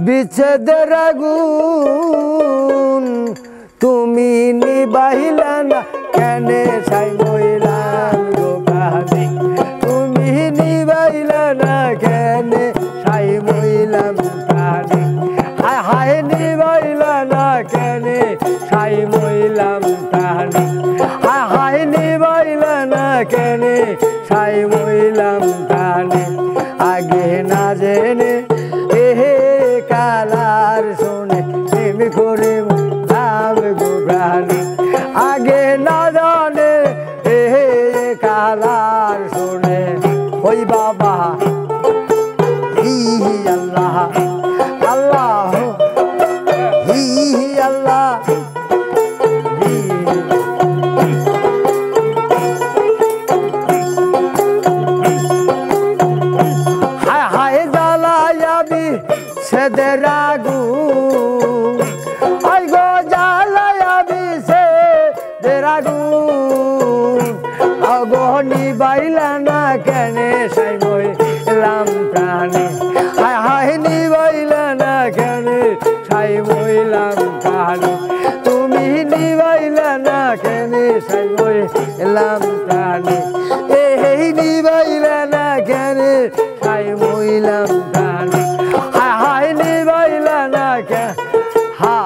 বিচ্ছেদের আগুন তুমি নিবাইলা না কেনে ছাই মইলাম গো প্রাণে তুমি নিবাইলা না কেনে ছাই মইলাম প্রাণে হায় হায় নিবাইলা না কেনে ছাই মইলাম প্রাণে হায় হায় নিবাইলা না কেনে ছাই মইলাম প্রাণে আগে না জেনে এহে কালার শুনে প্রেম করে নাম গো প্রাণে আগে না জানে এহে কালার শুনে ওই বাবা হি আল্লাহ আল্লাহ হি আল্লাহ হায় হায় জ্বালায়াবি সেদের আগুন আই গো জ্বালায়াবি সেদের আগুন আগো নিবাইলা না কেনে সাই মইলাম প্রাণে হায় হায় নিবাইলা না কেনে সাই মইলাম প্রাণে তুমি নিবাইলা না কেনে সাই মইলাম প্রাণে এই নিবাইলা না কেনে সাই মইলাম প্রাণে হায় হায় নিবাইলা না কে হা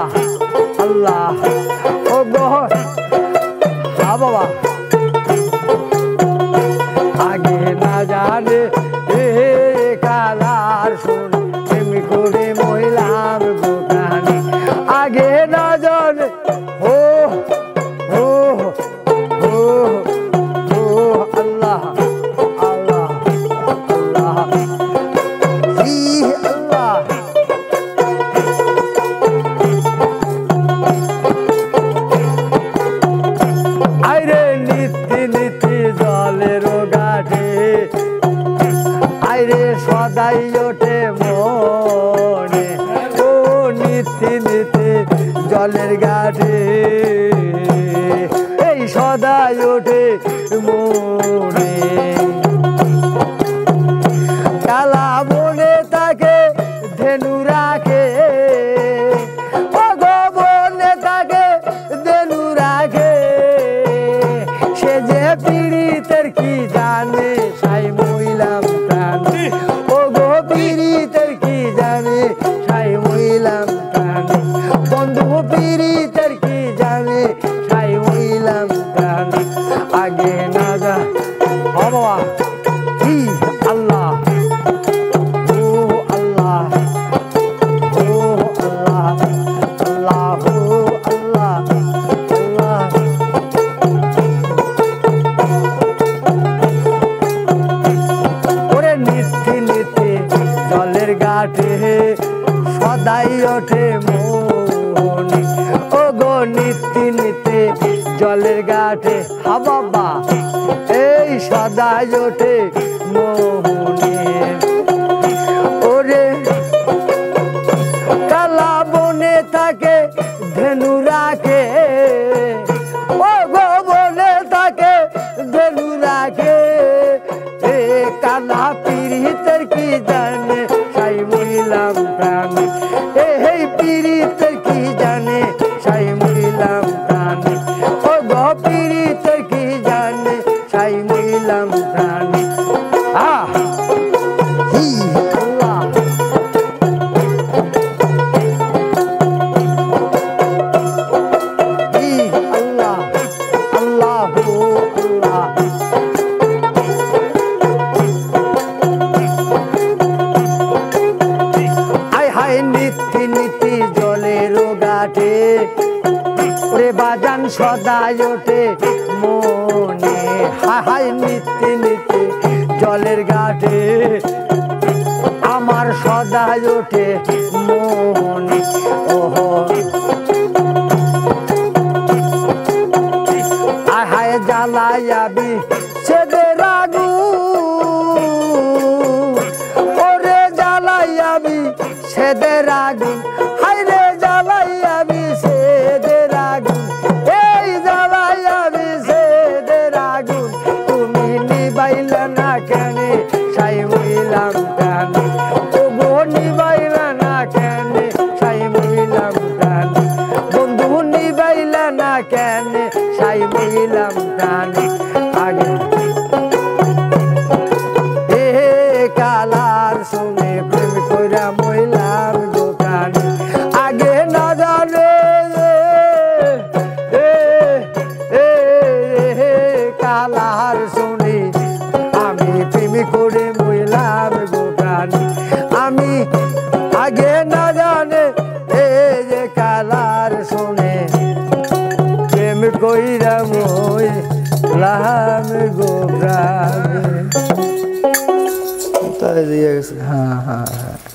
আল্লাহ ও গো হা বাবা আগে না জানে এ কালার শুনে প্রেম করে মইলাম গো প্রাণে আগে না জানে ও ও ও ও আল্লাহ আল্লাহ আল্লাহ হি আল্লাহ আইরে নিত্যি নিত্যি জলের গাঠে আইরে সদাই ওঠে মনে ও নিত্যি নিত্যি জলের গাঠে এই সদাই ওঠে মনে কালা বনে তাকে ধেনু রাখে ও গো বনে তাকে ধেনু রাখে সে যে পীড়িতের কি জানে সাই মইলাম প্রাণে ও গো পীড়িতের কি জানে সাই মইলাম প্রাণে বন্ধু পীড়িতের কি জানে সাই মইলাম প্রাণে আগে না যা বাবা হি আল্লাহ ও আল্লাহ ও আল্লাহ আল্লাহ ও আল্লাহ আল্লাহ ওরে নিত্যি নিত্যি জলের গাঠে সদাই ওঠে মনে ও গো নিত্যি নিত্যি জলের গাঠে হা বাবা এই সদাই ওঠে মনে ওরে কালা বনে থাকে ধেনু রাখে ও গো বনে থাকে ধেনু রাখে এ কালা পীড়িতের কি জানে সাই মইলাম প্রাণে এই পীড়িতের কি জানে সাই মইলাম প্রাণে ও গো পীড়িতের কি জানে সাই মইলাম প্রাণে আহ হি আল্লাহ হি আল্লাহ আল্লাহ আল্লাহ আয় হায় নিত্যি নিত্যি জলের গাঠে ওরে বাজান সদাই ওঠে মনে হায় হায় নিত্যি নিত্যি জলের গাঠে আমার সদাই ওঠে মনে ওহো আয় হায় জ্বালায়াবি সেদের আগুন ওরে জ্বালায়াবি সেদের আগুন হায় রে জ্বালায়াবি সেদের আগুন এই জ্বালায়াবি সেদের আগুন তুমি নিবাইলা না কেনে সাই মইলাম প্রাণে ও গো নিবাইলা না কেনে শুনে প্রেম কইরা মইলাম গো প্রাণী আগে না জানে কালার শুনি আমি প্রেম করে মইলাম গো প্রাণী আমি আগে না জানে এই যে কালার শুনে প্রেম কইরা মইলাম গো প্রাণী। হ্যাঁ হ্যাঁ হ্যাঁ।